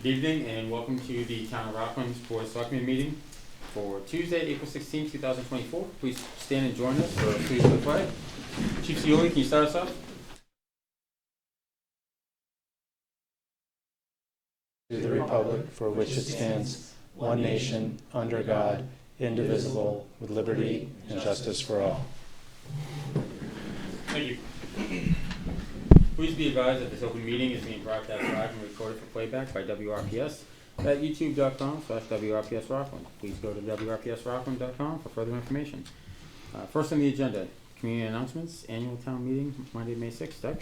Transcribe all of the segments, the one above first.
Good evening and welcome to the Town of Rockland's Board of Selectmen meeting for Tuesday, April 16, 2024. Please stand and join us for a salute to the flag. Chief Cioli, can you start us off? To the republic for which it stands, one nation, under God, indivisible, with liberty and justice for all. Thank you. Please be advised that this open meeting is being broadcast live and recorded for playback by WRPS at youtube.com/WRPS Rockland. Please go to WRPSRockland.com for further information. First on the agenda, community announcements, annual town meeting, Monday, May 6th. Doug?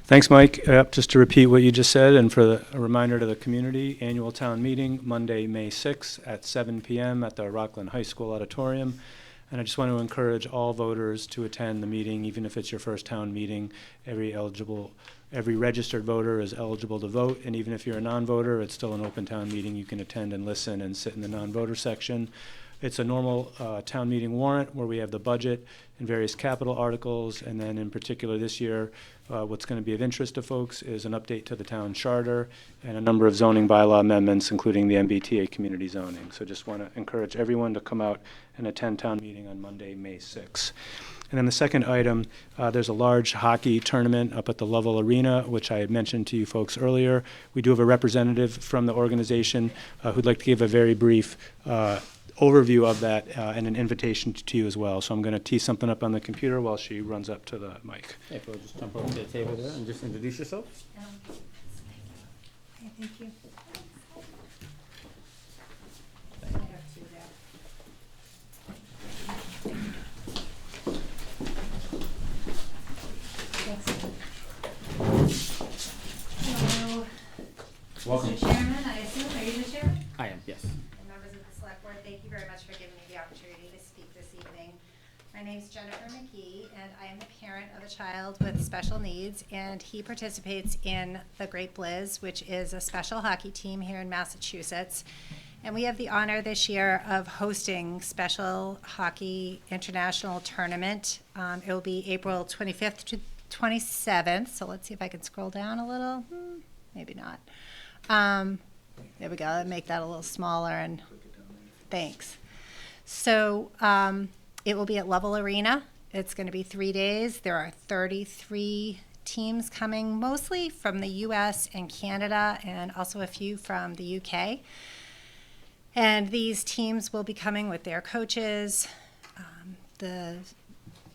Thanks, Mike. Just to repeat what you just said, and for a reminder to the community, annual town meeting, Monday, May 6th at 7 p.m. at the Rockland High School Auditorium. And I just want to encourage all voters to attend the meeting, even if it's your first town meeting. Every registered voter is eligible to vote, and even if you're a non-voter, it's still an open town meeting. You can attend and listen and sit in the non-voter section. It's a normal town meeting warrant where we have the budget and various capital articles, and then in particular this year, what's going to be of interest to folks is an update to the town charter and a number of zoning bylaw amendments, including the MBTA community zoning. So just want to encourage everyone to come out and attend town meeting on Monday, May 6th. And then the second item, there's a large hockey tournament up at the Lovell Arena, which I had mentioned to you folks earlier. We do have a representative from the organization who'd like to give a very brief overview of that and an invitation to you as well. So I'm going to tee something up on the computer while she runs up to the mic. Yeah, if you'll just jump over to the table there and just introduce yourself. Okay, thank you. Hello. Welcome. Mr. Chairman, I assume, are you the chairman? I am, yes. And members of the select board, thank you very much for giving me the opportunity to speak this evening. My name's Jennifer McKee, and I am the parent of a child with special needs, and he participates in the Great Blizz, which is a special hockey team here in Massachusetts. And we have the honor this year of hosting Special Hockey International Tournament. It will be April 25th to 27th, so let's see if I can scroll down a little. Maybe not. There we go. I'll make that a little smaller, and thanks. So it will be at Lovell Arena. It's going to be 3 days. There are 33 teams coming, mostly from the U.S. and Canada, and also a few from the U.K. And these teams will be coming with their coaches. The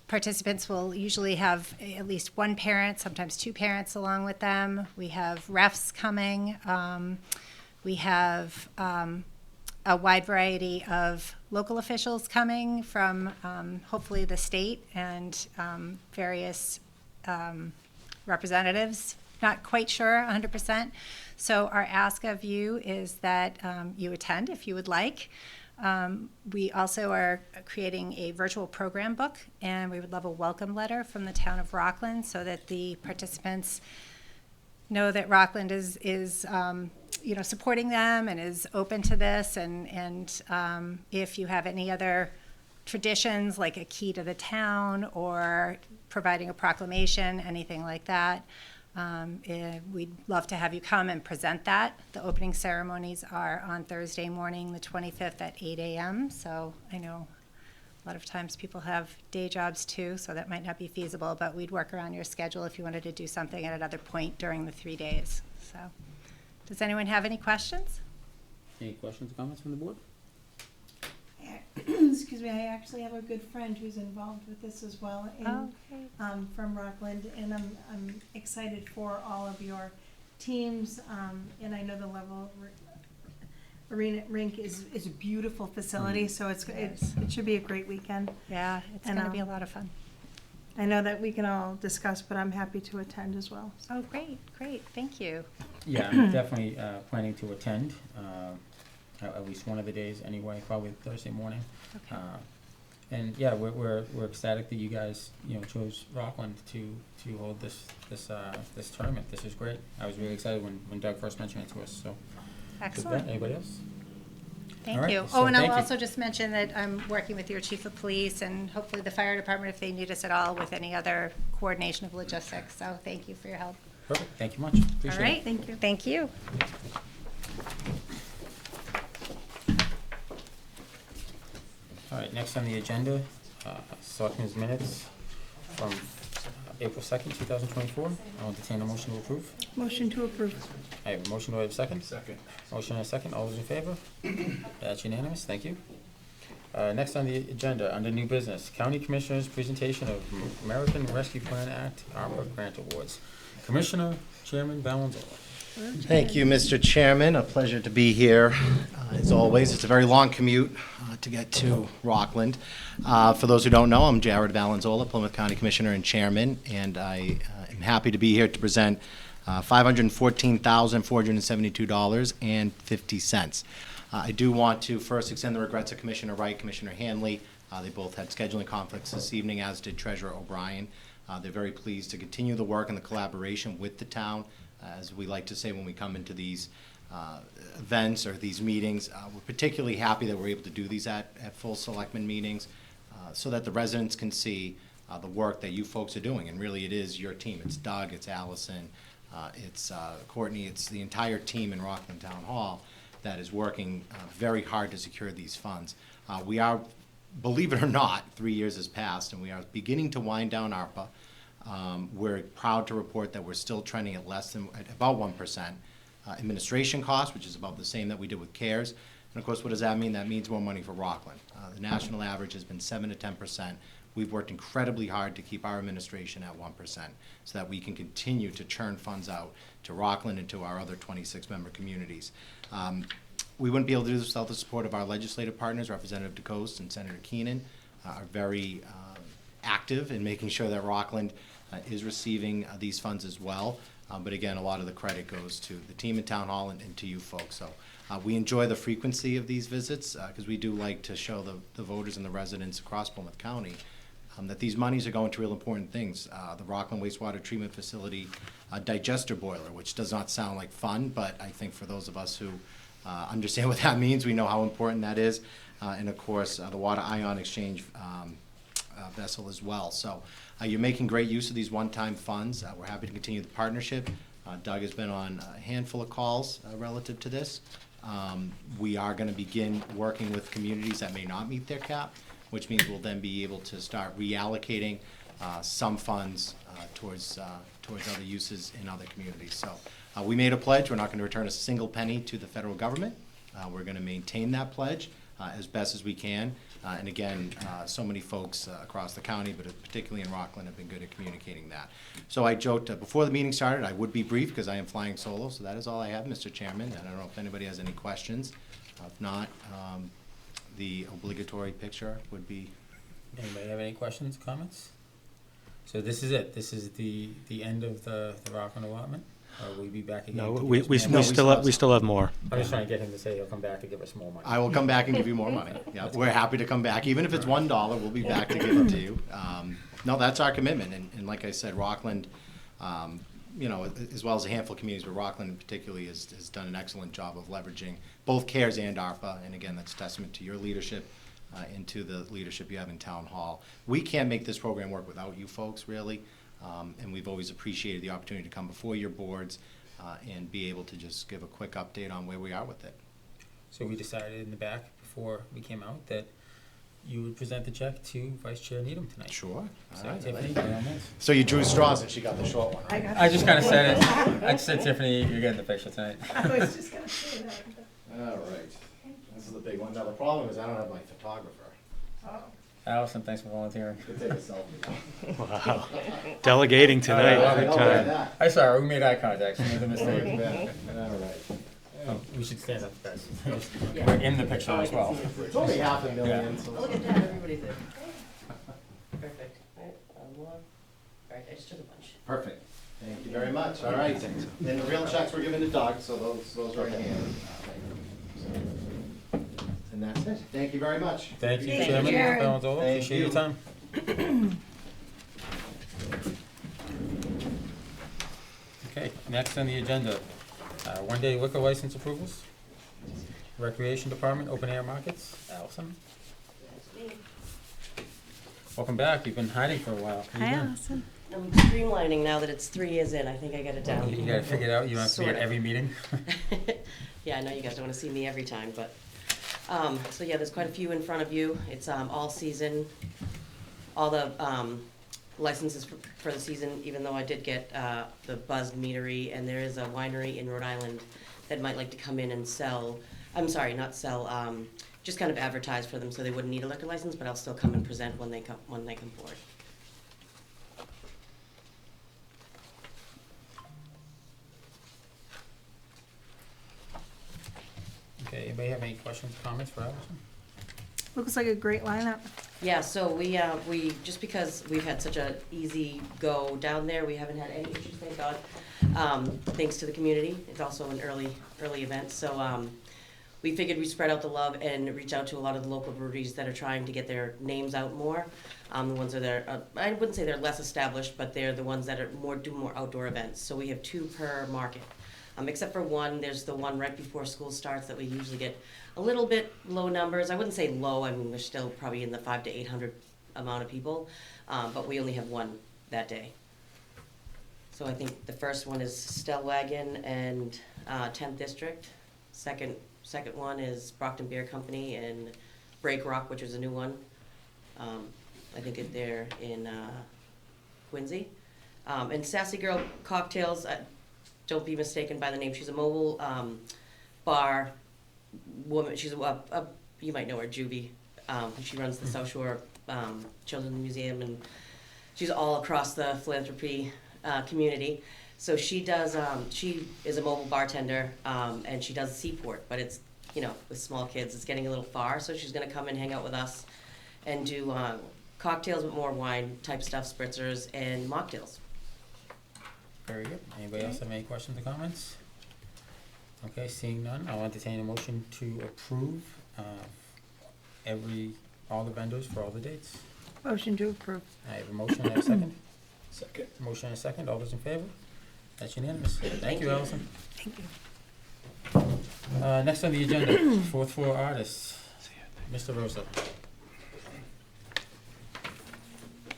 participants will usually have at least one parent, sometimes two parents along with them. We have refs coming. We have a wide variety of local officials coming from hopefully the state and various representatives. Not quite sure 100%. So our ask of you is that you attend if you would like. We also are creating a virtual program book, and we would love a welcome letter from the town of Rockland so that the participants know that Rockland is supporting them and is open to this. And if you have any other traditions, like a key to the town or providing a proclamation, anything like that, we'd love to have you come and present that. The opening ceremonies are on Thursday morning, the 25th at 8 a.m. So I know a lot of times people have day jobs too, so that might not be feasible, but we'd work around your schedule if you wanted to do something at another point during the 3 days. So does anyone have any questions? Any questions or comments from the board? Excuse me, I actually have a good friend who's involved with this as well, from Rockland, and I'm excited for all of your teams, and I know the Lovell Arena rink is a beautiful facility, so it should be a great weekend. Yeah, it's going to be a lot of fun. I know that we can all discuss, but I'm happy to attend as well. Oh, great, thank you. Yeah, I'm definitely planning to attend. At least one of the days anyway, probably Thursday morning. Okay. And yeah, we're ecstatic that you guys chose Rockland to hold this tournament. This is great. I was really excited when Doug first mentioned it to us. So Excellent. Anybody else? Thank you. So And I'll thank you. also just mention that I'm working with your chief of police and hopefully the fire department if they need us at all with any other coordination of logistics. So thank you for your help. Perfect. Thank you much. Appreciate All right. it. Thank you. Thank you. next on the agenda, Selectmen's minutes from April 2nd, 2024. I'll entertain a motion to approve. Motion to approve. I have a motion, do I have a second? Second. Motion and a second, all those in favor? That's unanimous, thank you. Next on the agenda, under new business, County Commissioner's presentation of American Rescue Plan Act ARPA grant awards. Commissioner Chairman Valenzola. Thank you, Mr. Chairman. A pleasure to be here. As always, it's a very long commute to get to Rockland. For those who don't know, I'm Jared Valenzola, Plymouth County Commissioner and Chairman, and I am happy to be here to present $514,472.50. I do want to first extend the regrets of Commissioner Wright, Commissioner Hanley. They both had scheduling conflicts this evening, as did Treasurer O'Brien. They're very pleased to continue the work and the collaboration with the town. As we like to say when we come into these events or these meetings, we're particularly happy that we're able to do these at full selectmen meetings so that the residents can see the work that you folks are doing. And really it is your team. It's Doug, it's Allison, it's Courtney, it's the entire team in Rockland Town Hall that is working very hard to secure these funds. We are, believe it or not, 3 years has passed and we are beginning to wind down ARPA. We're proud to report that we're still trending at about 1%. Administration costs, which is about the same that we did with CARES. And of course, what does that mean? That means more money for Rockland. The national average has been 7 to 10%. We've worked incredibly hard to keep our administration at 1% so that we can continue to churn funds out to Rockland and to our other 26 member communities. We wouldn't be able to do this without the support of our legislative partners. Representative DeCoste and Senator Keenan are very active in making sure that Rockland is receiving these funds as well. But again, a lot of the credit goes to the team at Town Hall and to you folks. So we enjoy the frequency of these visits because we do like to show the voters and the residents across Plymouth County that these monies are going to real important things. The Rockland Wastewater Treatment Facility digester boiler, which does not sound like fun, but I think for those of us who understand what that means, we know how important that is. And of course, the water ion exchange vessel as well. So you're making great use of these one-time funds. We're happy to continue the partnership. Doug has been on a handful of calls relative to this. We are going to begin working with communities that may not meet their cap, which means we'll then be able to start reallocating some funds towards other uses in other communities. So we made a pledge. We're not going to return a single penny to the federal government. We're going to maintain that pledge as best as we can. And again, so many folks across the county, but particularly in Rockland, have been good at communicating that. So I joked before the meeting started, I would be brief because I am flying solo. So that is all I have, Mr. Chairman. And I don't know if anybody has any questions. If not, the obligatory picture would be. Anybody have any questions, comments? So this is it. This is the end of the Rockland allotment. Or will we be back again? No, to we give us more money? still have more. I'm just trying to get him to say he'll come back to give us more money. I will come back and give you more money. Yeah, we're happy to come back. Even if it's $1, we'll be back to give it to you. No, that's our commitment. And like I said, Rockland, you know, as well as a handful of communities, but Rockland particularly has done an excellent job of leveraging both CARES and ARPA. And again, that's a testament to your leadership and to the leadership you have in Town Hall. We can't make this program work without you folks, really. And we've always appreciated the opportunity to come before your boards and be able to just give a quick update on where we are with it. So we decided in the back before we came out that you would present the check to Vice Chair Needham tonight. Sure. So All right. Tiffany, by all means. So you drew straws and she got the short one. I just kind of said it. I just said, Tiffany, you're getting the picture tonight. I was just gonna say that. All right. This is the big one. Now the problem is I don't have my photographer. Oh. Allison, thanks for volunteering. You can take a selfie now. Wow. Delegating tonight, All right, big I'll time. do that. I saw her. We made eye contact. She made a mistake. All right. Oh, we should stand up, guys. We're in the picture as well. It's only $500,000. So Look at that, everybody's in. Perfect. All right, one more. All right, I just took a bunch. Perfect. Thank you very much. All right. And the real checks were given to Doug, so those are in hand. And that's it. Thank you very much. Thank you, Thank you, Chairman Jared. Valenzola. Thank Appreciate your you. time. Okay, next on the agenda, one-day liquor license approvals. Recreation Department, open air markets. Allison, That's me. welcome back. You've been hiding for a while. How you Hi, doing? Allison. I'm streamlining now that it's 3 years in. I think I got it down. You gotta figure it out. You don't have to be at Sort of. every meeting. Yeah, I know you guys don't want to see me every time, but So yeah, there's quite a few in front of you. It's all season, all the licenses for the season, even though I did get the Buzzed Meadery, and there is a winery in Rhode Island that might like to come in and sell, I'm sorry, not sell, just kind of advertise for them so they wouldn't need a liquor license, but I'll still come and present when they come forward. Okay, anybody have any questions, comments for Allison? Looks like a great lineup. Yeah, so we just because we've had such a easy go down there, we haven't had any issues, thank God. Thanks to the community. It's also an early event, so we figured we'd spread out the love and reach out to a lot of the local breweries that are trying to get their names out more. The ones that are I wouldn't say they're less established, but they're the ones that are do more outdoor events. So we have 2 per market. Except for one, there's the one right before school starts that we usually get a little bit low numbers. I wouldn't say low, I mean, we're still probably in the 500 to 800 amount of people, but we only have one that day. So I think the first one is Stellwagen and 10th District. Second one is Brockton Beer Company and Break Rock, which is a new one. I think they're in Quincy. And Sassy Girl Cocktails, don't be mistaken by the name. She's a mobile bar woman. She's you might know her, Juvie. She runs the South Shore Children's Museum, and she's all across the philanthropy community. So she does. She is a mobile bartender, and she does Seaport. But it's with small kids, it's getting a little far. So she's going to come and hang out with us, and do cocktails with more wine type stuff, spritzers and mocktails. Very good. Anybody else have any questions or comments? Okay, seeing none, I'll entertain a motion to approve all the vendors for all the dates. Motion to approve. I have a motion and a second. Second. Motion and a second. All those in favor? That's unanimous. Thank you, Allison. Thank you. Next on the agenda, fourth floor artists. Mr. Rosa.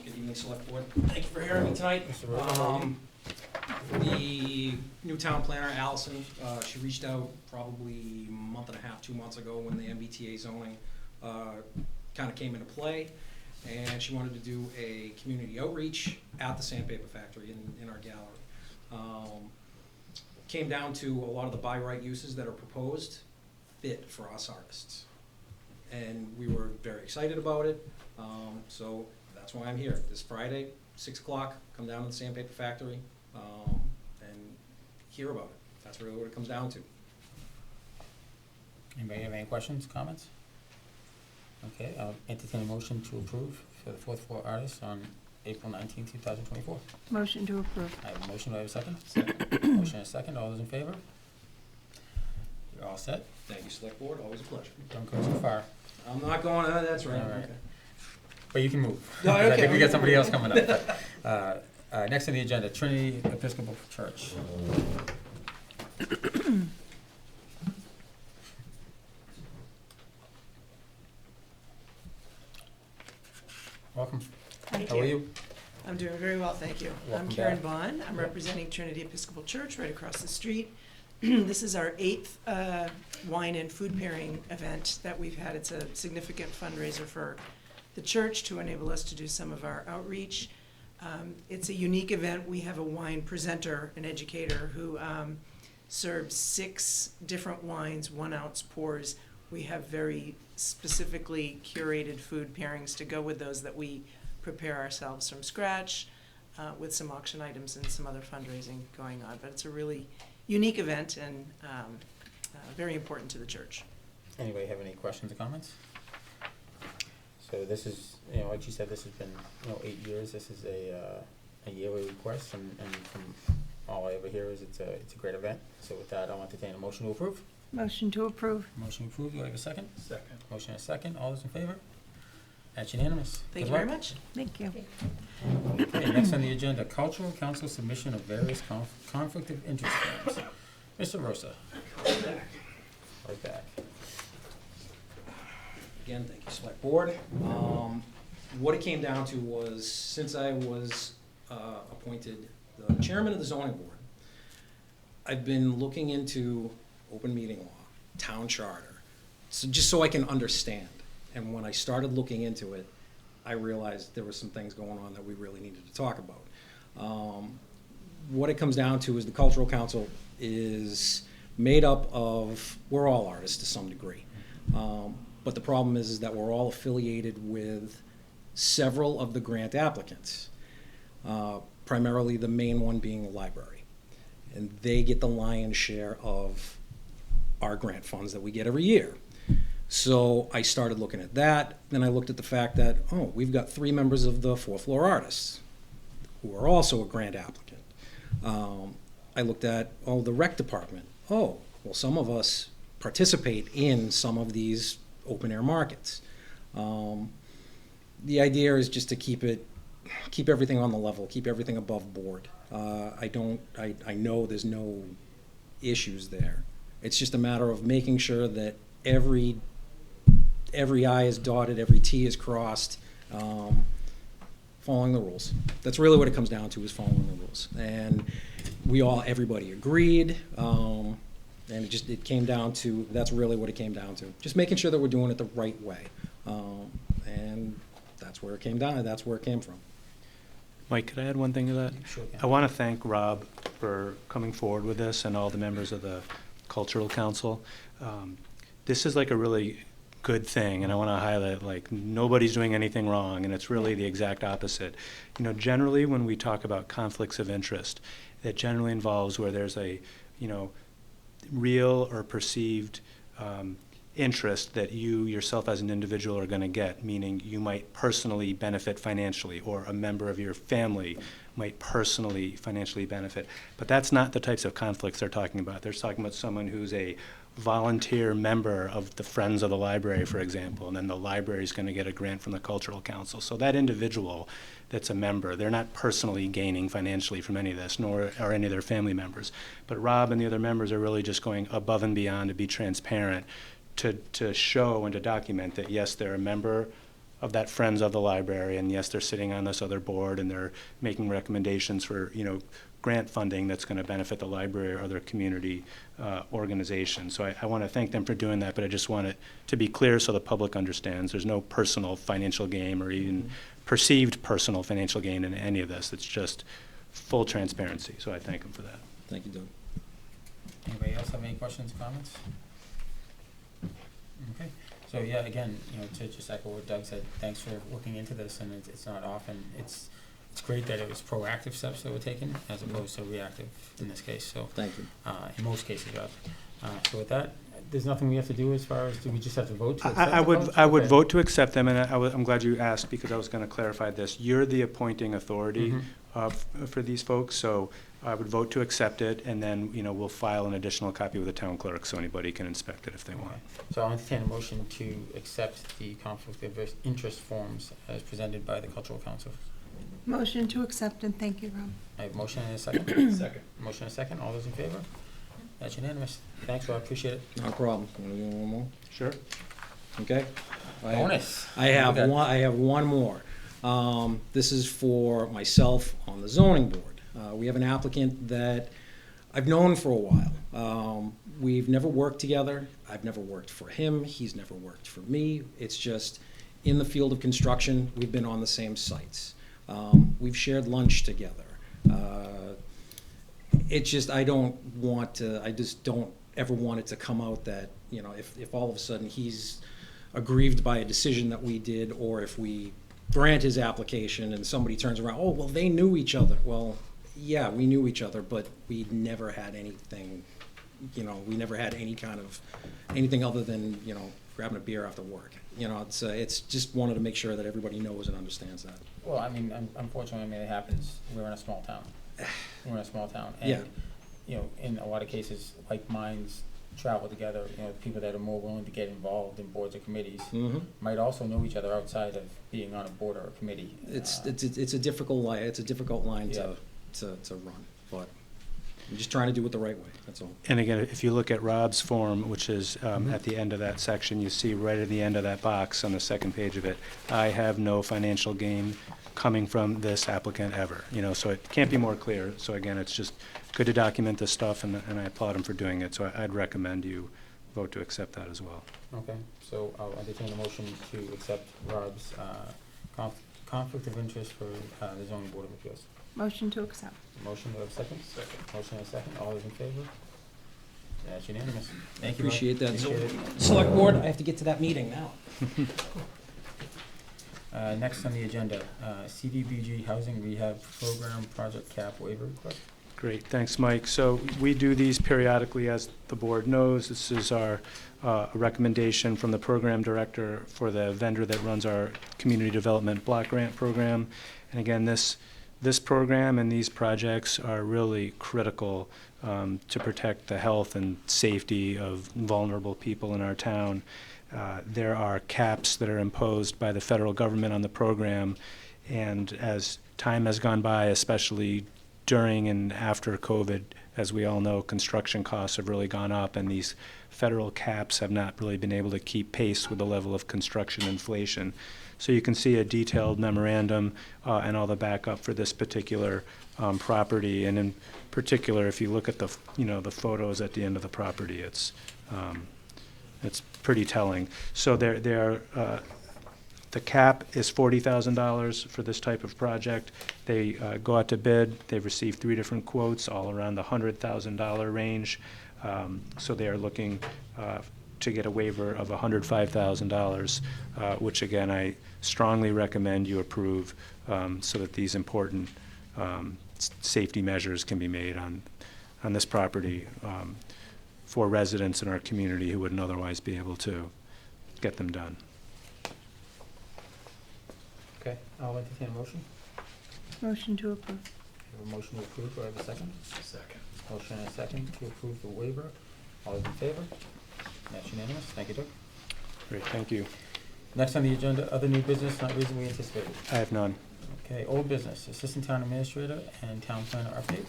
Good evening, Select Board. Thank you for hearing me tonight. Mr. Rosa, how are you? The new town planner, Allison, she reached out probably a month and a half, 2 months ago when the MBTA zoning kind of came into play, and she wanted to do a community outreach at the Sandpaper Factory in our gallery. Came down to a lot of the by right uses that are proposed fit for us artists, and we were very excited about it. So that's why I'm here this Friday, 6 o'clock. Come down to the Sandpaper Factory and hear about it. That's really what it comes down to. Anybody have any questions, comments? Okay, I'll entertain a motion to approve for the fourth floor artists on April 19, 2024. Motion to approve. I have a motion, do I have a second? Motion and a second, all those in favor? You're all set? Thank you, Select Board. Always a pleasure. Don't go too far, I'm not going, that's right. All right. Okay. but you can move. No, 'Cause I okay. think we got somebody else coming up. Next on the agenda, Trinity Episcopal Church. Welcome. Thank How are you. you? I'm doing very well, thank you. Welcome I'm Karen back. Bond. I'm Yeah. representing Trinity Episcopal Church right across the street. This is our 8th wine and food pairing event that we've had. It's a significant fundraiser for the church to enable us to do some of our outreach. It's a unique event. We have a wine presenter, an educator, who serves 6 different wines, 1-ounce pours. We have very specifically curated food pairings to go with those that we prepare ourselves from scratch, with some auction items and some other fundraising going on. But it's a really unique event and very important to the church. Anybody have any questions or comments? So this is, like you said, this has been, 8 years. This is a yearly request, and from all I ever hear is it's a great event. So with that, I'll entertain a motion to approve. Motion to approve. Motion approved, do I have a second? Second. Motion and a second, all those in favor? That's unanimous. Thank Good you very luck. much. Thank you. Okay, next on the agenda, Cultural Council submission of various conflict of interest claims. Mr. Rosa. Right back. Again, thank you, Select Board. What it came down to was, since I was appointed the chairman of the zoning board, I've been looking into open meeting law, town charter, so just so I can understand. And when I started looking into it, I realized there were some things going on that we really needed to talk about. What it comes down to is the Cultural Council is made up of, we're all artists to some degree. But the problem is that we're all affiliated with several of the grant applicants, primarily the main one being the library. And they get the lion's share of our grant funds that we get every year. So I started looking at that. Then I looked at the fact that, oh, we've got 3 members of the 4th Floor Artists who are also a grant applicant. I looked at, oh, the rec department. Oh, well, some of us participate in some of these open air markets. The idea is just to keep everything on the level, keep everything above board. I know there's no issues there. It's just a matter of making sure that every I is dotted, every T is crossed, following the rules. That's really what it comes down to, is following the rules. And everybody agreed, and it came down to, that's really what it came down to. Just making sure that we're doing it the right way. And that's where it came down, that's where it came from. Mike, could I add one thing to that? Sure can. I want to thank Rob for coming forward with this and all the members of the Cultural Council. This is like a really good thing, and I want to highlight, like, nobody's doing anything wrong, and it's really the exact opposite. You know, generally when we talk about conflicts of interest, it generally involves where there's a, you know, real or perceived interest that you yourself as an individual are going to get, meaning you might personally benefit financially, or a member of your family might personally financially benefit. But that's not the types of conflicts they're talking about. They're talking about someone who's a volunteer member of the Friends of the Library, for example, and then the library is going to get a grant from the Cultural Council. So that individual that's a member, they're not personally gaining financially from any of this, nor are any of their family members. But Rob and the other members are really just going above and beyond to be transparent, to show and to document that, yes, they're a member of that Friends of the Library, and yes, they're sitting on this other board, and they're making recommendations for, you know, grant funding that's going to benefit the library or other community organizations. So I want to thank them for doing that, but I just want it to be clear so the public understands there's no personal financial gain or even perceived personal financial gain in any of this. It's just full transparency. So I thank them for that. Thank you, Doug. Anybody else have any questions, comments? Okay, so yeah, again, you know, to just echo what Doug said, thanks for looking into this, and it's not often, it's great that it was proactive steps that were taken as opposed to reactive in this case, so. Thank you. In most cases, rather. So with that, there's nothing we have to do as far as, do we just have to vote to accept I would Okay. vote to accept them, and I'm glad you asked, because I was going to clarify this. You're the appointing authority for these folks, so I would vote to accept it, and then, you know, we'll file an additional copy with the town clerk so anybody can inspect it if they want. So I'll entertain a motion to accept the conflict of interest forms as presented by the Cultural Council. Motion to accept, and thank you, Rob. I have a motion and a second. Second. Motion and a second. All those in favor? That's unanimous. Thanks, Rob. Appreciate it. No problem. Want to do one more? Sure. Okay. Bonus. I have Okay. one. I have one more. This is for myself on the zoning board. We have an applicant that I've known for a while. We've never worked together. I've never worked for him. He's never worked for me. It's just in the field of construction, we've been on the same sites. We've shared lunch together. It's just, I just don't ever want it to come out that, you know, if all of a sudden he's aggrieved by a decision that we did, or if we grant his application and somebody turns around, oh, well, they knew each other. Well, yeah, we knew each other, but we never had anything, you know, we never had any kind of, anything other than, you know, grabbing a beer after work. You know, it's just wanted to make sure that everybody knows and understands that. Well, I mean, unfortunately, I mean, it happens. We're in a small town. We're in a small town. And, Yeah. you know, in a lot of cases, like minds travel together. You know, people that are more willing to get involved in boards or committees might also know each other outside of being on a board or a committee. It's a difficult line. It's a difficult line Yeah. to run, but I'm just trying to do it the right way. That's all. And again, if you look at Rob's form, which is at the end of that section, you see right at the end of that box on the second page of it, I have no financial gain coming from this applicant ever. You know, so it can't be more clear. So again, it's just good to document this stuff, and I applaud him for doing it. So I'd recommend you vote to accept that as well. Okay, so I'll entertain a motion to accept Rob's conflict of interest for the zoning board of appeals. Motion to accept. Motion, do I have a second? Second. Motion and a second, all those in favor? That's unanimous. Thank you, Rob. Appreciate that. So, Appreciate it. Select Board, I have to get to that meeting now. Next on the agenda, CDBG Housing Rehab Program Project Cap Waiver Request. Great, thanks, Mike. So we do these periodically, as the board knows. This is our recommendation from the program director for the vendor that runs our community development block grant program. And again, this program and these projects are really critical to protect the health and safety of vulnerable people in our town. There are caps that are imposed by the federal government on the program, and as time has gone by, especially during and after COVID, as we all know, construction costs have really gone up, and these federal caps have not really been able to keep pace with the level of construction inflation. So you can see a detailed memorandum and all the backup for this particular property, and in particular, if you look at the the photos at the end of the property, it's pretty telling. So the cap is $40,000 for this type of project. They go out to bid. They've received 3 different quotes, all around the $100,000 range. So they are looking to get a waiver of $105,000, which again I strongly recommend you approve, so that these important safety measures can be made on this property for residents in our community who wouldn't otherwise be able to get them done. Okay, I'll entertain a motion. Motion to approve. We have a motion to approve, do I have a second? Second. Motion and a second to approve the waiver. All those in favor? That's unanimous. Thank you, Doug. Great, thank you. Next on the agenda, other new business not reasonably anticipated. I have none. Okay, old business, Assistant Town Administrator and Town Planner update.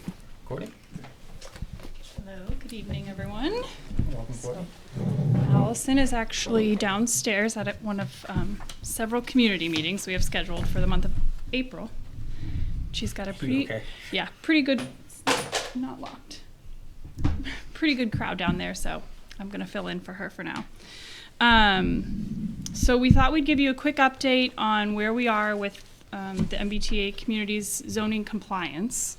Courtney? Hello, good evening, everyone. Welcome, Courtney. Allison is actually downstairs at one of several community meetings we have scheduled for the month of April. She's got a pretty good, not locked, pretty good crowd down there, so I'm gonna fill in for her for now. So we thought we'd give you a quick update on where we are with the MBTA community's zoning compliance.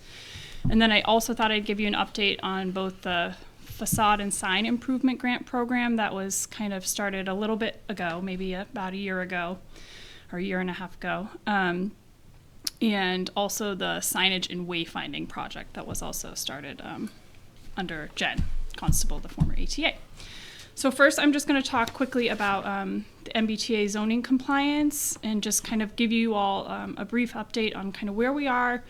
And then I also thought I'd give you an update on both the facade and sign improvement grant program that was kind of started a little bit ago, maybe about a year ago or a year and a half ago. And also the signage and wayfinding project that was also started under Jen Constable, the former ATA. So first, I'm just going to talk quickly about the MBTA zoning compliance and just kind of give you all a brief update on kind of where we are.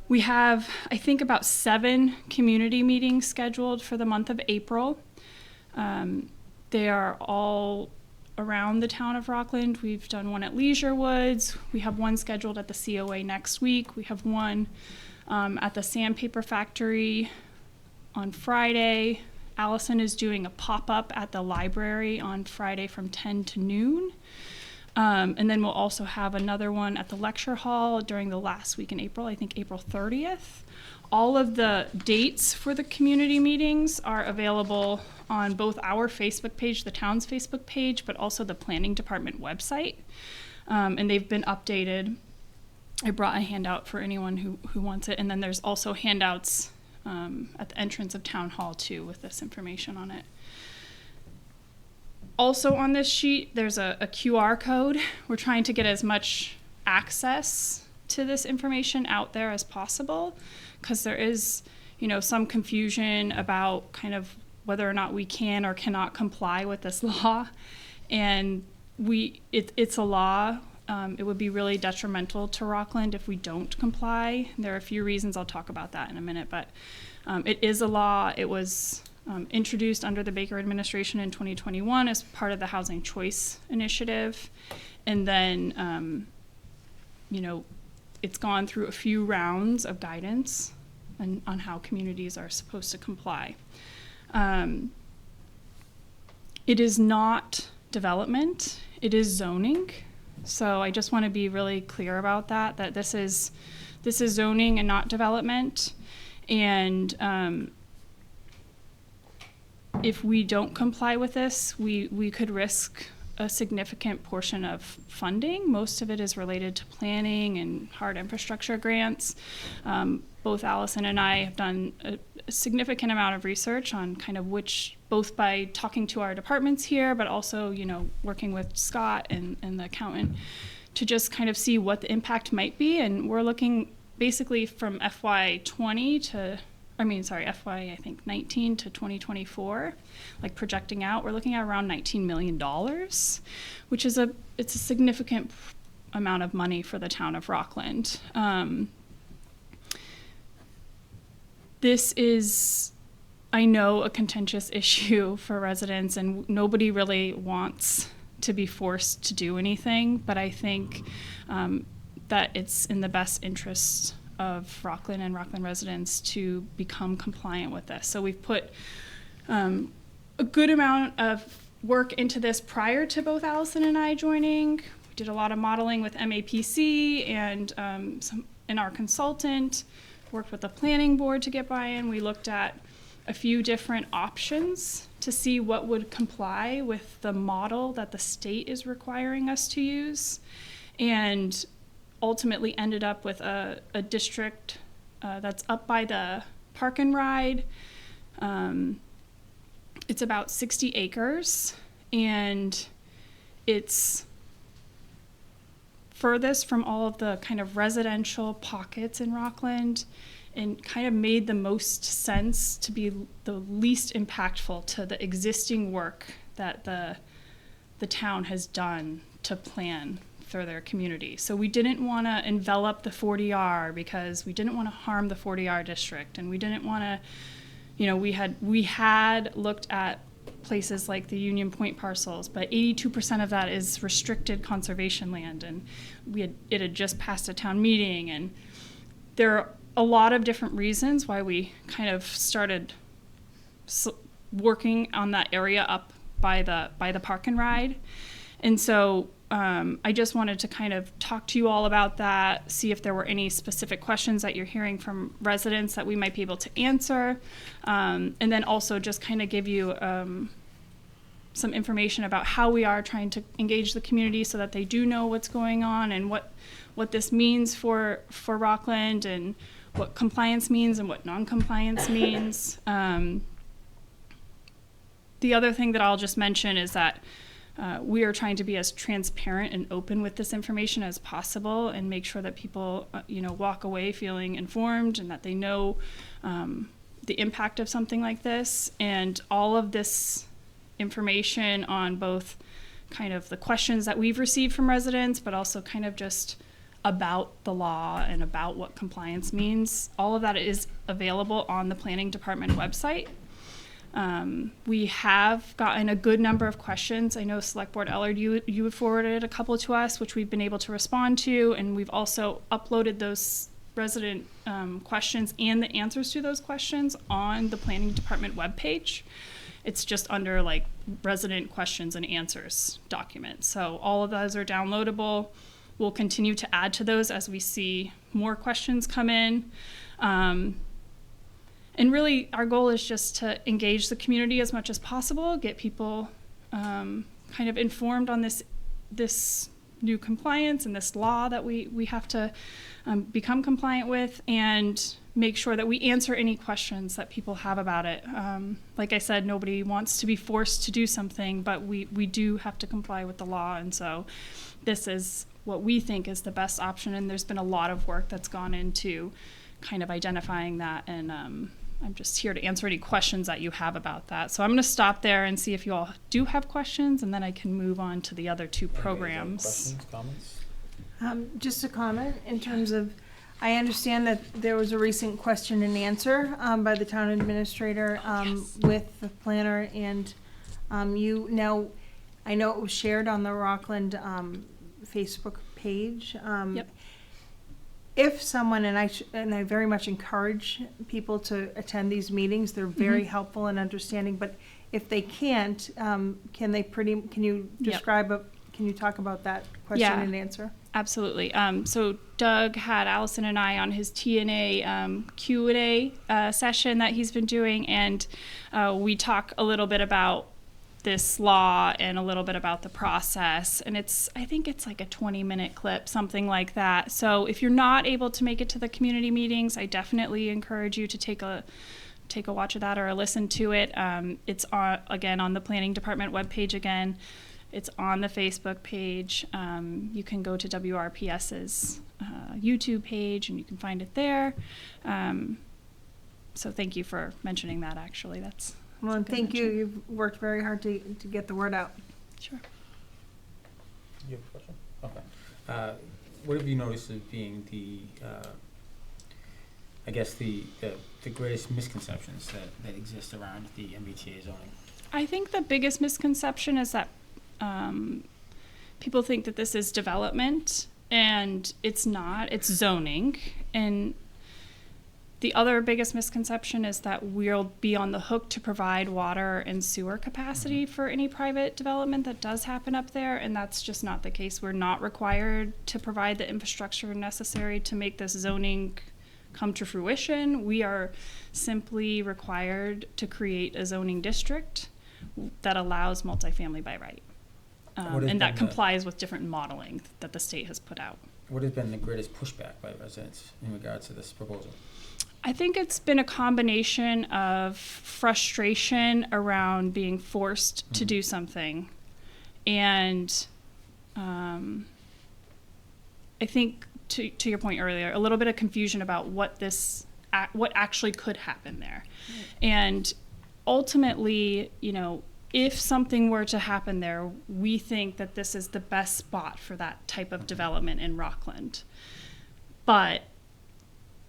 We have, I think, about 7 community meetings scheduled for the month of April. They are all around the town of Rockland. We've done one at Leisure Woods. We have one scheduled at the COA next week. We have one at the Sandpaper Factory on Friday. Allison is doing a pop-up at the library on Friday from 10 to noon. And then we'll also have another one at the lecture hall during the last week in April, I think April 30th. All of the dates for the community meetings are available on both our Facebook page, the town's Facebook page, but also the planning department website. And they've been updated. I brought a handout for anyone who wants it. And then there's also handouts at the entrance of town hall too with this information on it. Also on this sheet, there's a QR code. We're trying to get as much access to this information out there as possible because there is, some confusion about kind of whether or not we can or cannot comply with this law. And it's a law. It would be really detrimental to Rockland if we don't comply. There are a few reasons. I'll talk about that in a minute, but it is a law. It was introduced under the Baker administration in 2021 as part of the Housing Choice Initiative. And then, it's gone through a few rounds of guidance on how communities are supposed to comply. It is not development, it is zoning. So I just want to be really clear about that this is zoning and not development. And if we don't comply with this, we could risk a significant portion of funding. Most of it is related to planning and hard infrastructure grants. Both Allison and I have done a significant amount of research on kind of both by talking to our departments here, but also, working with Scott and the accountant to just kind of see what the impact might be. And we're looking basically from FY 19 to 2024, like projecting out, we're looking at around $19 million, which is it's a significant amount of money for the town of Rockland. This is, I know, a contentious issue for residents, and nobody really wants to be forced to do anything, but I think that it's in the best interest of Rockland and Rockland residents to become compliant with this. So we've put a good amount of work into this prior to both Allison and I joining. We did a lot of modeling with MAPC and our consultant, worked with the planning board to get buy-in. We looked at a few different options to see what would comply with the model that the state is requiring us to use, and ultimately ended up with a district that's up by the Park and Ride. It's about 60 acres, and it's furthest from all of the kind of residential pockets in Rockland, and kind of made the most sense to be the least impactful to the existing work that the town has done to plan for their community. So we didn't want to envelop the 40R because we didn't want to harm the 40R district, and we didn't want to, we had looked at places like the Union Point parcels, but 82% of that is restricted conservation land, and it had just passed a town meeting, and there are a lot of different reasons why we kind of started working on that area up by the Park and Ride. And so I just wanted to kind of talk to you all about that, see if there were any specific questions that you're hearing from residents that we might be able to answer, and then also just kind of give you some information about how we are trying to engage the community so that they do know what's going on and what this means for Rockland, and what compliance means and what non-compliance means. The other thing that I'll just mention is that we are trying to be as transparent and open with this information as possible, and make sure that people, walk away feeling informed and that they know the impact of something like this. And all of this information on both kind of the questions that we've received from residents, but also kind of just about the law and about what compliance means, all of that is available on the planning department website. We have gotten a good number of questions. I know Select Board Ellard, you had forwarded a couple to us, which we've been able to respond to, and we've also uploaded those resident questions and the answers to those questions on the planning department webpage. It's just under like resident questions and answers document. So all of those are downloadable. We'll continue to add to those as we see more questions come in. And really, our goal is just to engage the community as much as possible, get people kind of informed on this new compliance and this law that we have to become compliant with, and make sure that we answer any questions that people have about it. Like I said, nobody wants to be forced to do something, but we do have to comply with the law, and so this is what we think is the best option, and there's been a lot of work that's gone into kind of identifying that, and I'm just here to answer any questions that you have about that. So I'm going to stop there and see if you all do have questions, and then I can move on to the other two programs. Questions, comments? Just a comment in terms of, I understand that there was a recent question and answer by the town administrator with the planner, and I know it was shared on the Rockland Facebook page. Yep. If someone, and I very much encourage people to attend these meetings, they're very helpful and understanding, but if they can't, can you describe, can you talk about that question and answer? Absolutely. So Doug had Allison and I on his TNA Q&A session that he's been doing, and we talk a little bit about this law and a little bit about the process. And I think it's like a 20-minute clip, something like that. So if you're not able to make it to the community meetings, I definitely encourage you to take a watch of that or a listen to it. It's again on the planning department webpage again. It's on the Facebook page. You can go to WRPS's YouTube page and you can find it there. So thank you for mentioning that, actually. That's Well, and good thank you. mention. You've worked very hard to get the word out. Sure. You have a question? Okay. What have you noticed as being I guess the greatest misconceptions that exist around the MBTA zoning? I think the biggest misconception is that people think that this is development, and it's not. It's zoning. And the other biggest misconception is that we'll be on the hook to provide water and sewer capacity for any private development that does happen up there, and that's just not the case. We're not required to provide the infrastructure necessary to make this zoning come to fruition. We are simply required to create a zoning district that allows multifamily by right. And that complies with different modeling that the state has put out. What has been the greatest pushback by residents in regards to this proposal? I think it's been a combination of frustration around being forced to do something, and I think to your point earlier, a little bit of confusion about what actually could happen there. And ultimately, if something were to happen there, we think that this is the best spot for that type of development in Rockland. But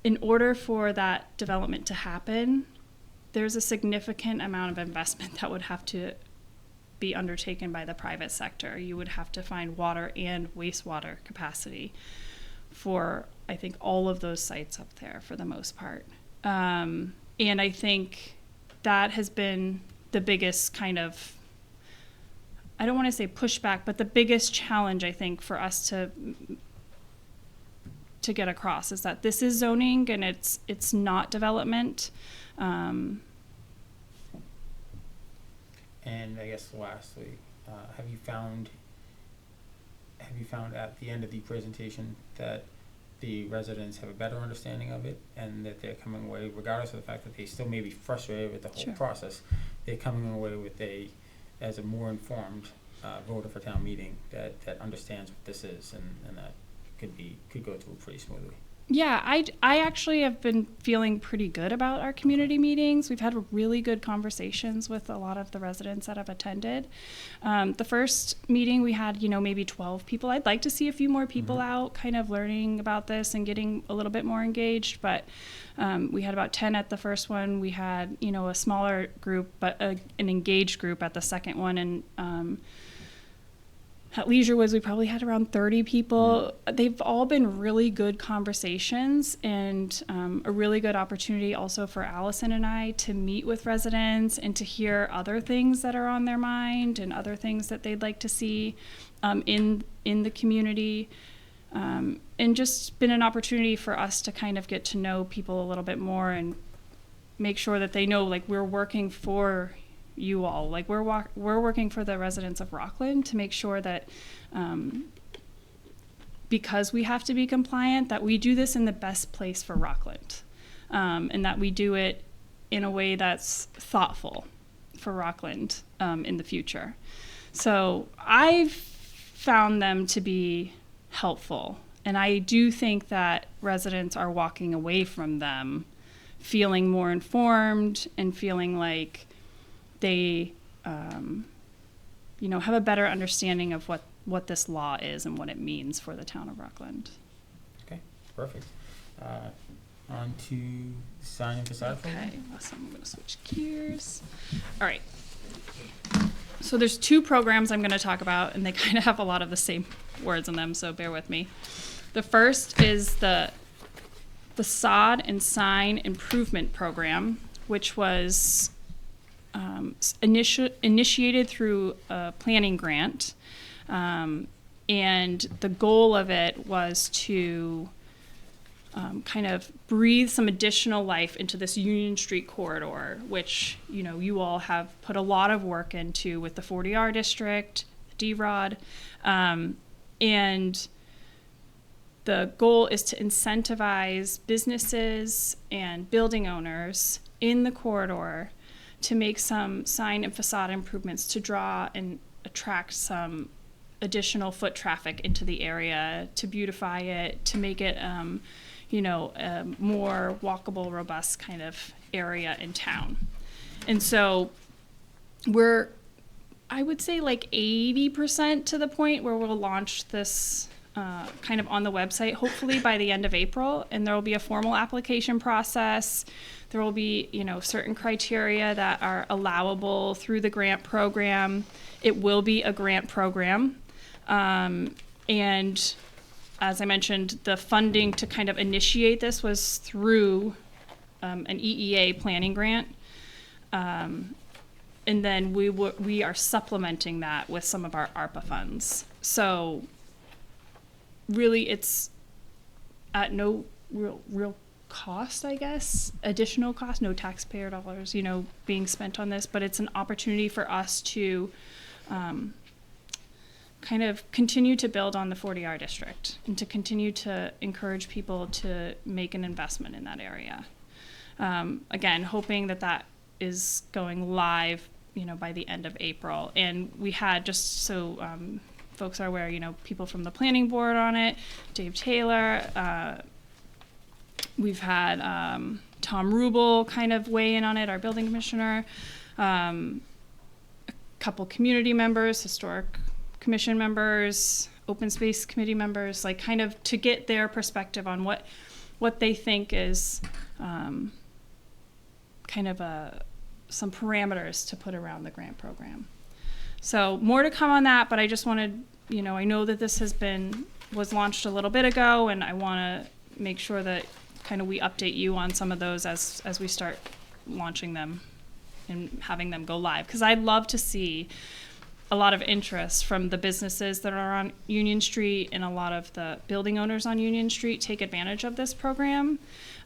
in order for that development to happen, there's a significant amount of investment that would have to be undertaken by the private sector. You would have to find water and wastewater capacity for, I think, all of those sites up there for the most part. And I think that has been the biggest kind of, I don't want to say pushback, but the biggest challenge, I think, for us to get across is that this is zoning and it's not development. And I guess lastly, have you found at the end of the presentation that the residents have a better understanding of it, and that they're coming away, regardless of the fact that they still may be frustrated with the whole process, they're coming away with as a more informed voter for town meeting that understands what this is, and that could go through pretty smoothly? Yeah, I actually have been feeling pretty good about our community meetings. We've had really good conversations with a lot of the residents that have attended. The first meeting we had, maybe 12 people. I'd like to see a few more people out kind of learning about this and getting a little bit more engaged, but we had about 10 at the first one. We had, a smaller group, but an engaged group at the second one, and at Leisure Woods, we probably had around 30 people. They've all been really good conversations, and a really good opportunity also for Allison and I to meet with residents and to hear other things that are on their mind and other things that they'd like to see in the community. And just been an opportunity for us to kind of get to know people a little bit more and make sure that they know, we're working for you all. We're working for the residents of Rockland to make sure that because we have to be compliant, that we do this in the best place for Rockland, and that we do it in a way that's thoughtful for Rockland in the future. So I've found them to be helpful, and I do think that residents are walking away from them feeling more informed and feeling like they, have a better understanding of what this law is and what it means for the town of Rockland. Okay, perfect. On to sign and facade. Okay, awesome. I'm going to switch gears. All right. So there's two programs I'm going to talk about, and they kind of have a lot of the same words in them, so bear with me. The first is the Facade and Sign Improvement Program, which was initiated through a planning grant. And the goal of it was to kind of breathe some additional life into this Union Street corridor, which, you all have put a lot of work into with the 40R district, the D-Rod. And the goal is to incentivize businesses and building owners in the corridor to make some sign and facade improvements to draw and attract some additional foot traffic into the area, to beautify it, to make it a more walkable, robust kind of area in town. And so we're, I would say, like 80% to the point where we'll launch this kind of on the website, hopefully by the end of April. And there will be a formal application process. There will be, certain criteria that are allowable through the grant program. It will be a grant program. And as I mentioned, the funding to kind of initiate this was through an EEA planning grant. And then we are supplementing that with some of our ARPA funds. So really it's at no real cost, I guess, additional cost, no taxpayer dollars, being spent on this, but it's an opportunity for us to kind of continue to build on the 40R district and to continue to encourage people to make an investment in that area. Again, hoping that is going live, by the end of April. And we had, just so folks are aware, people from the planning board on it, Dave Taylor, we've had Tom Rubel kind of weigh in on it, our building commissioner, a couple community members, historic commission members, open space committee members, like kind of to get their perspective on what they think is kind of some parameters to put around the grant program. So more to come on that, but I just wanted, I know that this was launched a little bit ago, and I want to make sure that kind of we update you on some of those as we start launching them and having them go live. Because I'd love to see a lot of interest from the businesses that are on Union Street and a lot of the building owners on Union Street take advantage of this program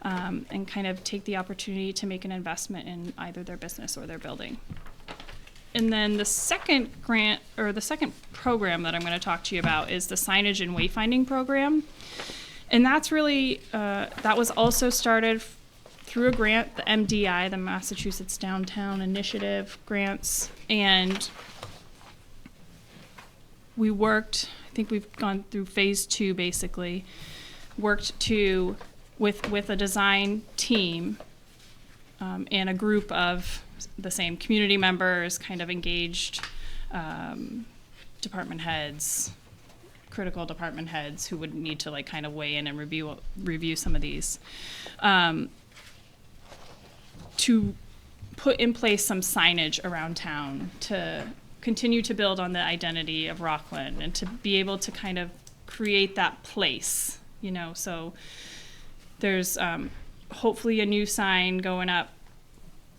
and kind of take the opportunity to make an investment in either their business or their building. And then the second grant, or the second program that I'm going to talk to you about, is the signage and wayfinding program. And that's really, that was also started through a grant, the MDI, the Massachusetts Downtown Initiative grants. And we worked, I think we've gone through phase 2 basically, worked with a design team and a group of the same community members, kind of engaged department heads, critical department heads who would need to like kind of weigh in and review some of these, to put in place some signage around town to continue to build on the identity of Rockland and to be able to kind of create that place, so there's hopefully a new sign going up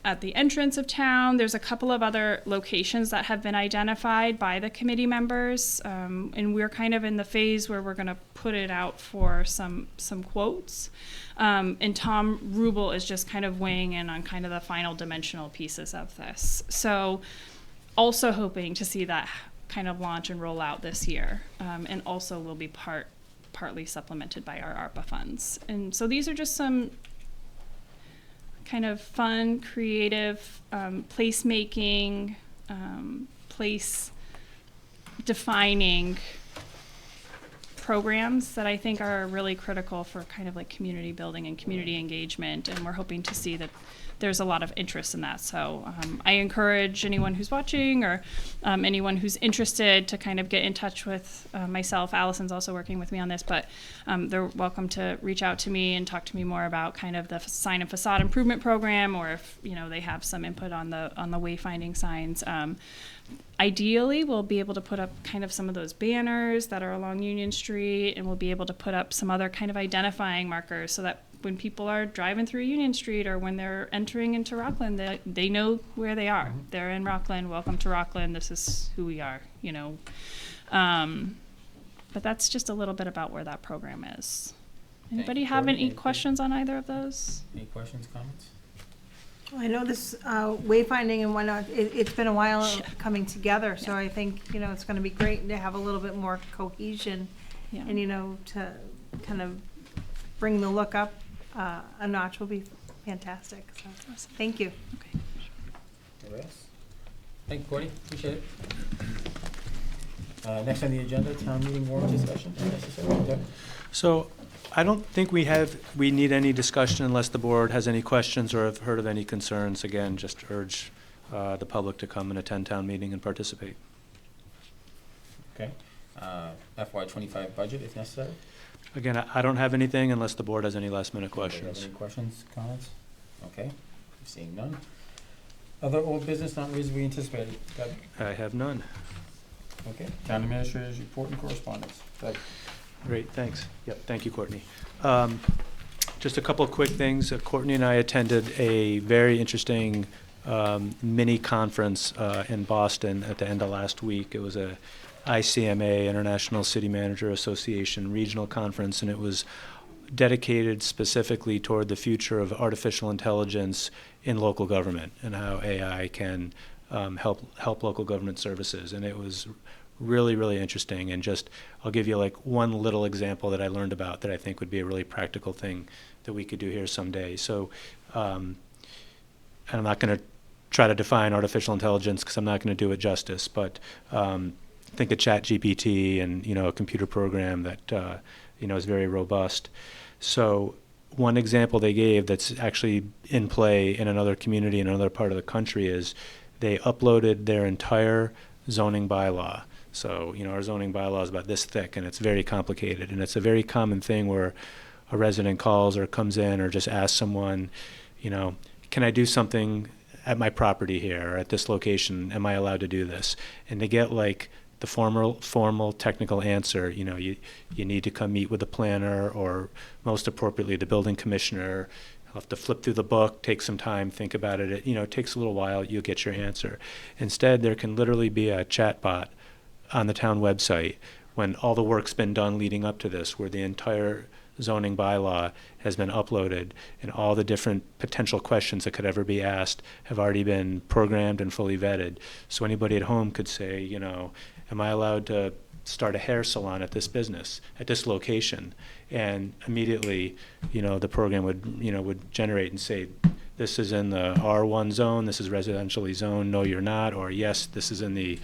at the entrance of town. There's a couple of other locations that have been identified by the committee members, and we're kind of in the phase where we're going to put it out for some quotes. And Tom Rubel is just kind of weighing in on kind of the final dimensional pieces of this. So also hoping to see that kind of launch and roll out this year, and also will be partly supplemented by our ARPA funds. And so these are just some kind of fun, creative, place-making, place-defining programs that I think are really critical for kind of like community building and community engagement, and we're hoping to see that there's a lot of interest in that. So I encourage anyone who's watching or anyone who's interested to kind of get in touch with myself. Allison's also working with me on this, but they're welcome to reach out to me and talk to me more about kind of the sign and facade improvement program, or if they have some input on the wayfinding signs. Ideally, we'll be able to put up kind of some of those banners that are along Union Street, and we'll be able to put up some other kind of identifying markers so that when people are driving through Union Street or when they're entering into Rockland, they know where they are. They're in Rockland. Welcome to Rockland. This is who we are, But that's just a little bit about where that program is. Thank Anybody you, have Courtney. any Anything? questions on either of those? Any questions, comments? I know this wayfinding and whatnot, it's been a while Yeah. coming together, so Yeah. I think, it's gonna be great to have a little bit more cohesion Yeah. and, to kind of bring the look up a notch will be fantastic, so, Awesome. thank you. Okay. Anybody else? Thank you, Courtney, appreciate it. Next on the agenda, town meeting warrant discussion, if necessary. Doug? So I don't think we need any discussion unless the board has any questions or have heard of any concerns. Again, just urge the public to come and attend town meeting and participate. Okay. FY '25 budget, if necessary. Again, I don't have anything unless the board has any last minute Anybody have questions. Any questions, comments? Okay, seeing none. Other old business not reasonably anticipated. Doug? I have none. Okay, town administrators report and correspondence. Doug? Great, thanks. Yep, thank you, Courtney. Just a couple of quick things. Courtney and I attended a very interesting mini conference in Boston at the end of last week. It was a ICMA, International City Manager Association regional conference, and it was dedicated specifically toward the future of artificial intelligence in local government and how AI can help local government services. And it was really, really interesting. And just, I'll give you like one little example that I learned about that I think would be a really practical thing that we could do here someday. So, and I'm not going to try to define artificial intelligence because I'm not going to do it justice, but think of ChatGPT and, a computer program that, is very robust. So one example they gave that's actually in play in another community in another part of the country is they uploaded their entire zoning bylaw. So, our zoning bylaw is about this thick and it's very complicated. And it's a very common thing where a resident calls or comes in or just asks someone, can I do something at my property here or at this location? Am I allowed to do this? And they get like the formal technical answer, you need to come meet with the planner or most appropriately the building commissioner. You'll have to flip through the book, take some time, think about it. It takes a little while, you'll get your answer. Instead, there can literally be a chat bot on the town website when all the work's been done leading up to this, where the entire zoning bylaw has been uploaded and all the different potential questions that could ever be asked have already been programmed and fully vetted. So anybody at home could say, am I allowed to start a hair salon at this business, at this location? And immediately, the program would generate and say, this is in the R1 zone, this is residentially zoned, no you're not, or yes, this is in the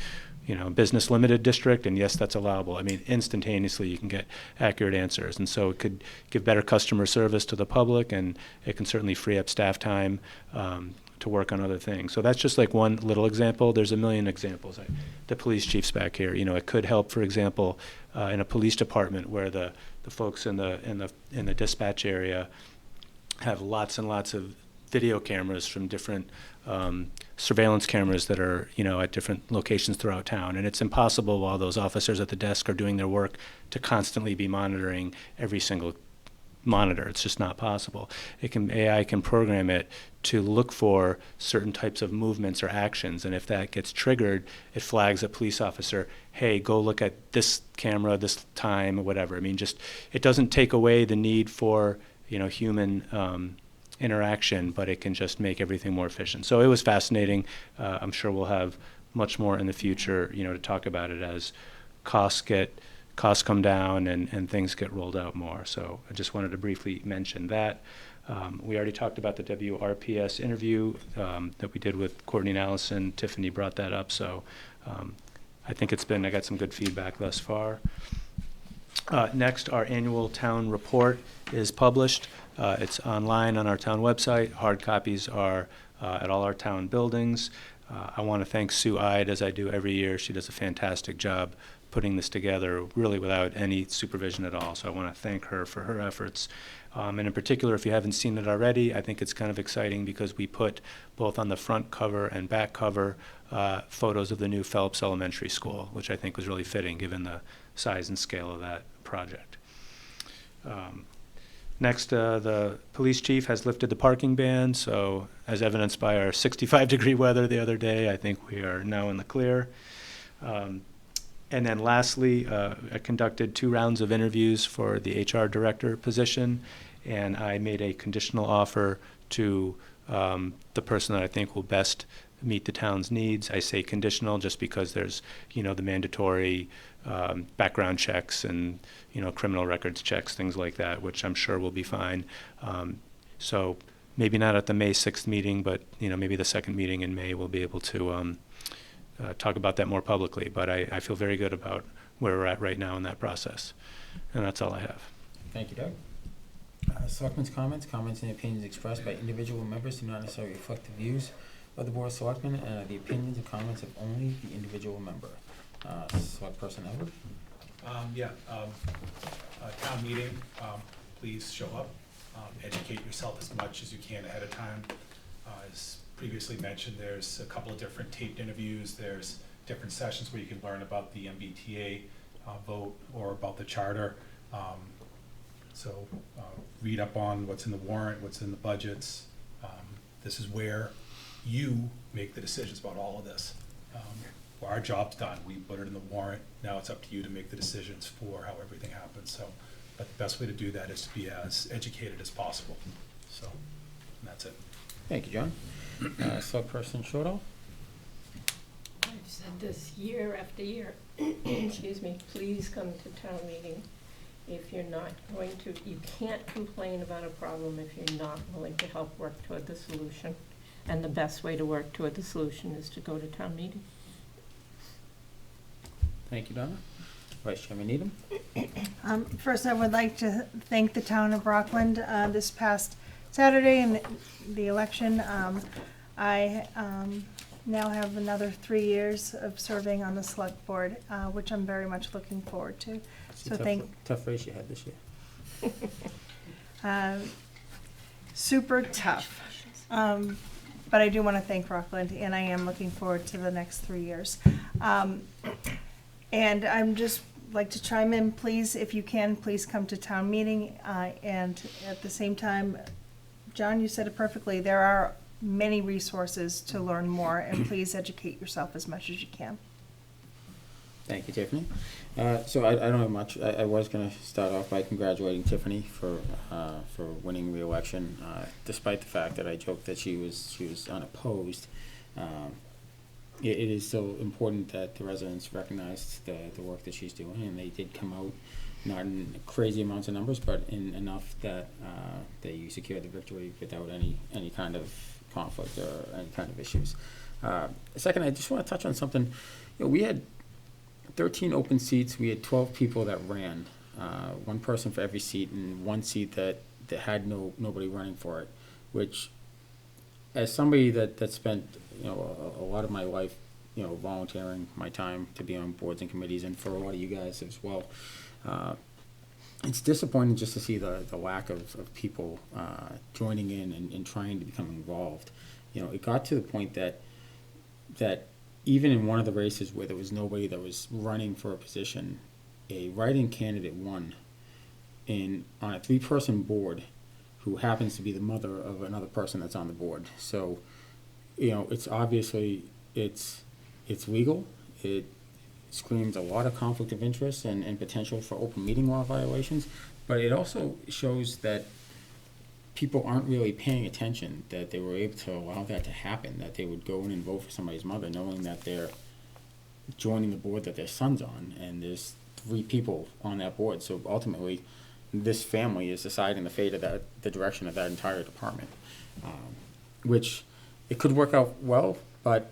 business limited district, and yes, that's allowable. I mean, instantaneously you can get accurate answers. And so it could give better customer service to the public, and it can certainly free up staff time to work on other things. So that's just like one little example. There's a million examples. The police chief's back here. It could help, for example, in a police department where the folks in the dispatch area have lots and lots of video cameras from different surveillance cameras that are, at different locations throughout town. And it's impossible while those officers at the desk are doing their work to constantly be monitoring every single monitor. It's just not possible. AI can program it to look for certain types of movements or actions. And if that gets triggered, it flags a police officer, hey, go look at this camera, this time, or whatever. I mean, it doesn't take away the need for, human interaction, but it can just make everything more efficient. So it was fascinating. I'm sure we'll have much more in the future, to talk about it as costs come down and things get rolled out more. So I just wanted to briefly mention that. We already talked about the WRPS interview that we did with Courtney and Allison. Tiffany brought that up. So I think I got some good feedback thus far. Next, our annual town report is published. It's online on our town website. Hard copies are at all our town buildings. I want to thank Sue Ide, as I do every year. She does a fantastic job putting this together, really without any supervision at all. So I want to thank her for her efforts. And in particular, if you haven't seen it already, I think it's kind of exciting because we put both on the front cover and back cover photos of the new Phelps Elementary School, which I think was really fitting given the size and scale of that project. Next, the police chief has lifted the parking ban, so as evidenced by our 65-degree weather the other day, I think we are now in the clear. And then lastly, I conducted 2 rounds of interviews for the HR director position, and I made a conditional offer to the person that I think will best meet the town's needs. I say conditional just because there's, the mandatory background checks and, criminal records checks, things like that, which I'm sure will be fine. So maybe not at the May 6th meeting, but, maybe the second meeting in May we'll be able to talk about that more publicly. But I feel very good about where we're at right now in that process. And that's all I have. Thank you, Doug. Selectmen's comments and opinions expressed by individual members do not necessarily reflect the views of the Board of Selectmen and are the opinions and comments of only the individual member. Select Person Edward? Town meeting, please show up, educate yourself as much as you can ahead of time. As previously mentioned, there's a couple of different taped interviews, there's different sessions where you can learn about the MBTA vote or about the charter. So read up on what's in the warrant, what's in the budgets. This is where you make the decisions about all of this. Well, our job's done. We put it in the warrant. Now it's up to you to make the decisions for how everything happens. So, but the best way to do that is to be as educated as possible. So, and that's it. Thank you, John. Select Person Shortall? I've said this year after year, excuse me, please come to town meeting. If you're not going to, you can't complain about a problem if you're not willing to help work toward the solution. And the best way to work toward the solution is to go to town meeting. Thank you, Donna. Vice Chairman Needham? First, I would like to thank the town of Rockland this past Saturday in the election. I now have another 3 years of serving on the select board, which I'm very much looking forward to. So tough race you had this year. Super tough. But I do want to thank Rockland, and I am looking forward to the next 3 years. And I'm just like to chime in, please, if you can, please come to town meeting. And at the same time, John, you said it perfectly. There are many resources to learn more, and please educate yourself as much as you can. Thank you, Tiffany. So I don't have much. I was going to start off by congratulating Tiffany for winning re-election, despite the fact that I joked that she was unopposed. It is still important that the residents recognize the work that she's doing, and they did come out, not in crazy amounts of numbers, but in enough that you secured the victory without any kind of conflict or any kind of issues. Second, I just want to touch on something. We had 13 open seats. We had 12 people that ran, one person for every seat, and one seat that had nobody running for it, which, as somebody that spent a lot of my life volunteering my time to be on boards and committees, and for a lot of you guys as well, it's disappointing just to see the lack of people joining in and trying to become involved. It got to the point that even in one of the races where there was nobody that was running for a position, a write-in candidate won on a 3-person board who happens to be the mother of another person that's on the board. So, it's obviously, it's legal. It screams a lot of conflict of interest and potential for open meeting law violations, but it also shows that people aren't really paying attention, that they were able to allow that to happen, that they would go in and vote for somebody's mother knowing that they're joining the board that their son's on, and there's 3 people on that board. So ultimately, this family is deciding the fate of the direction of that entire department, which it could work out well, but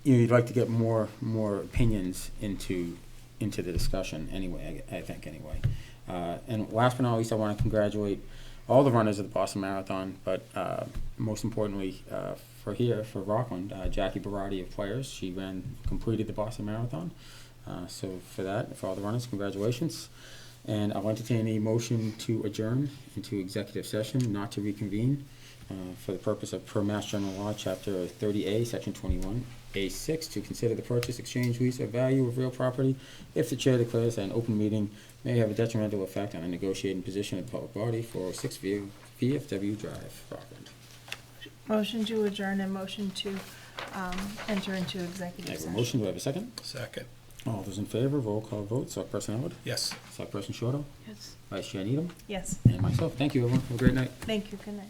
you'd like to get more opinions into the discussion anyway. I think anyway. And last but not least, I want to congratulate all the runners of the Boston Marathon, but most importantly for Rockland, Jackie Barati of Players. She completed the Boston Marathon. So for all the runners, congratulations. And I'll entertain a motion to adjourn into executive session, not to reconvene, for the purpose of per Mass General Law, Chapter 30A, Section 21A6, to consider the purchase, exchange, lease, or value of real property if the chair declares that an open meeting may have a detrimental effect on the negotiating position of the public body. 406 VFW Drive, Rockland. Motion to adjourn and motion to enter into executive I have a session. motion. Do I have a second? Second. All those in favor, roll call vote. Selectperson Howard? Yes. Selectperson Shortall? Yes. Vice Chair Needham? Yes, And myself. Thank you, everyone. Have a great night. thank you, good night.